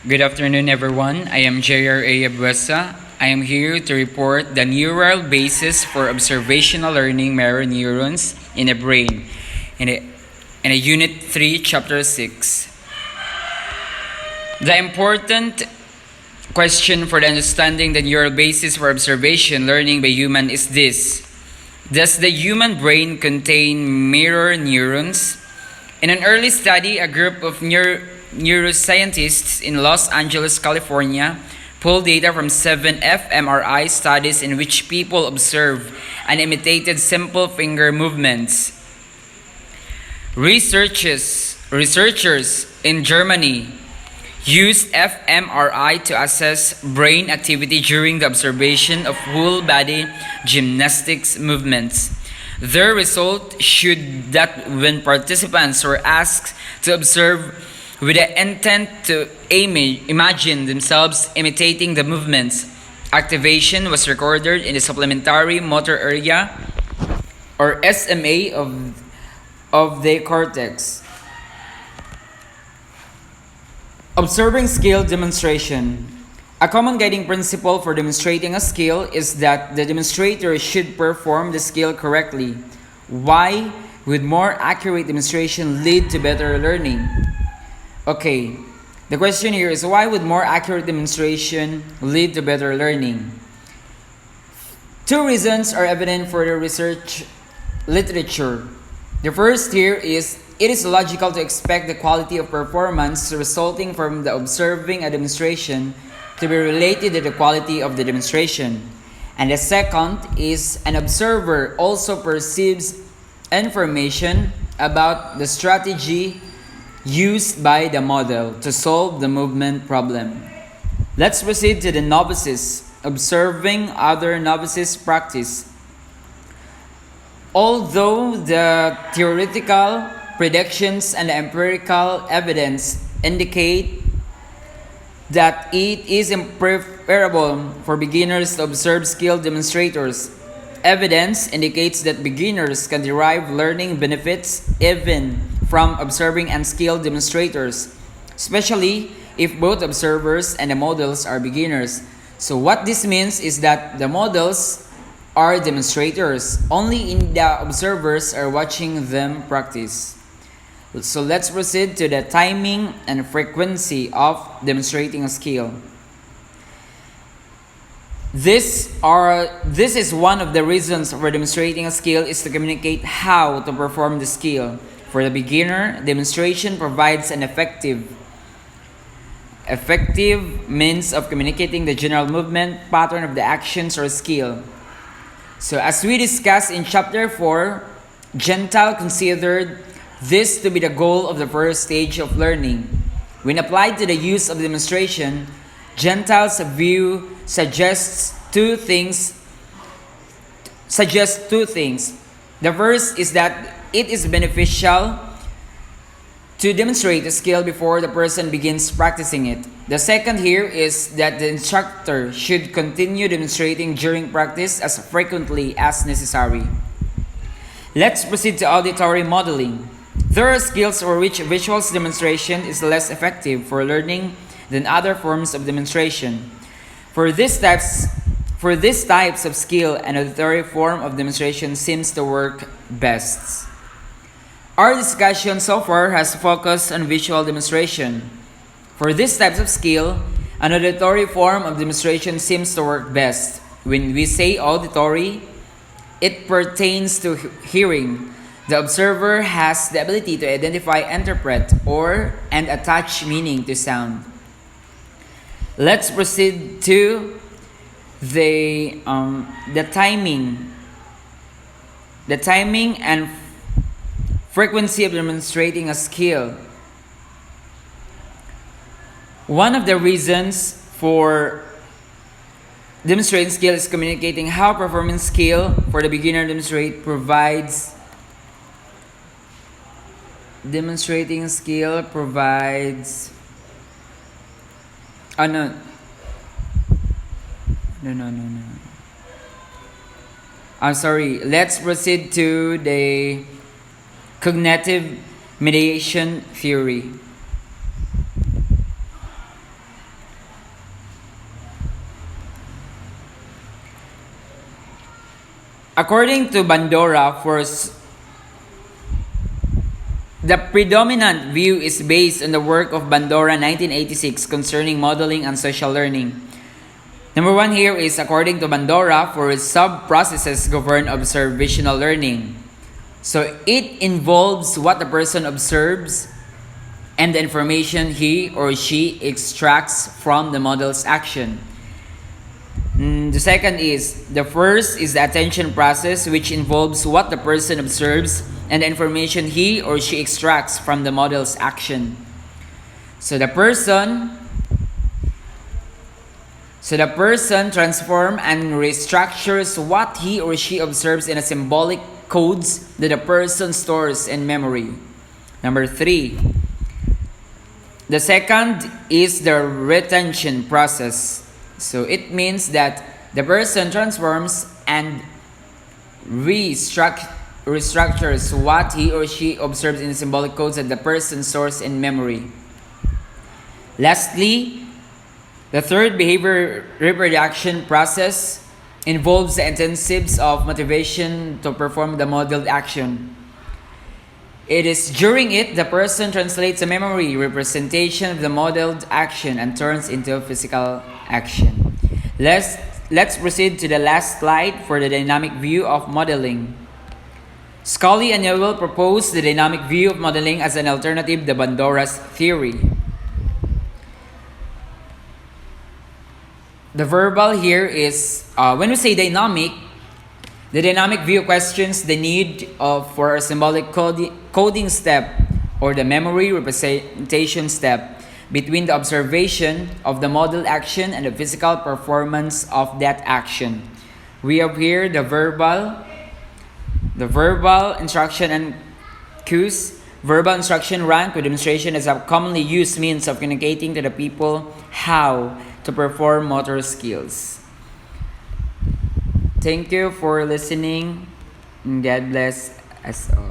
Good afternoon, everyone. I am J.R.A. Abuesa. I am here to report the neural basis for observational learning mirror neurons in the brain in a Unit 3, Chapter 6. The important question for the understanding the neural basis for observation learning by human is this. Does the human brain contain mirror neurons? In an early study, a group of neuroscientists in Los Angeles, California, pulled data from 7 fMRI studies in which people observed and imitated simple finger movements. Researchers in Germany used fMRI to assess brain activity during the observation of whole body gymnastics movements. Their result showed that when participants were asked to observe with the intent to imagine themselves imitating the movements, activation was recorded in the supplementary motor area, or SMA, of the cortex. Observing skill demonstration. A common guiding principle for demonstrating a skill is that the demonstrator should perform the skill correctly. Why would more accurate demonstration lead to better learning? Okay, the question here is why would more accurate demonstration lead to better learning? Two reasons are evident for the research literature. The first here is it is logical to expect the quality of performance resulting from the observing a demonstration to be related to the quality of the demonstration. And the second is an observer also perceives information about the strategy used by the model to solve the movement problem. Let's proceed to the novices, observing other novices practice. Although the theoretical predictions and empirical evidence indicate that it is preferable for beginners to observe skilled demonstrators, evidence indicates that beginners can derive learning benefits even from observing unskilled demonstrators, especially if both observers and the models are beginners. So what this means is that the models are demonstrators, only the observers are watching them practice. So let's proceed to the timing and frequency of demonstrating a skill. This is one of the reasons for demonstrating a skill is to communicate how to perform the skill. For the beginner, demonstration provides an effective means of communicating the general movement pattern of the actions or skill. So as we discussed in chapter 4, Gentile considered this to be the goal of the first stage of learning. When applied to the use of demonstration, Gentile's view suggests two things. The first is that it is beneficial to demonstrate a skill before the person begins practicing it. The second here is that the instructor should continue demonstrating during practice as frequently as necessary. Let's proceed to auditory modeling. There are skills for which visual demonstration is less effective for learning than other forms of demonstration. For these types of skill, an auditory form of demonstration seems to work best. Our discussion so far has focused on visual demonstration. For these types of skill, an auditory form of demonstration seems to work best. When we say auditory, it pertains to hearing. The observer has the ability to identify, interpret, and attach meaning to sound. Let's proceed to the timing and frequency of demonstrating a skill. One of the reasons for demonstrating skill is communicating how performance skill for the beginner provides. Demonstrating skill provides. No. I'm sorry. Let's proceed to the cognitive mediation theory. According to Bandora, the predominant view is based on the work of Bandora 1986 concerning modeling and social learning. Number 1 here is according to Bandora, for sub-processes govern observational learning. So it involves what the person observes and the information he or she extracts from the model's action. The second is, the first is the attention process, which involves what the person observes and the information he or she extracts from the model's action. So the person transforms and restructures what he or she observes in a symbolic codes that the person stores in memory. Number 3. The second is the retention process. So it means that the person transforms and restructures what he or she observes in symbolic codes that the person stores in memory. Lastly, the third behavior reproduction process involves the intensives of motivation to perform the modeled action. It is during it the person translates a memory representation of the modeled action and turns into a physical action. Let's proceed to the last slide for the dynamic view of modeling. Scully and Newell propose the dynamic view of modeling as an alternative to Bandora's theory. The verbal here is, when we say dynamic, the dynamic view questions the need for a symbolic coding step or the memory representation step between the observation of the model action and the physical performance of that action. We have here the verbal instruction and cues. Verbal instruction rank with demonstration is a commonly used means of communicating to the people how to perform motor skills. Thank you for listening. God bless us all.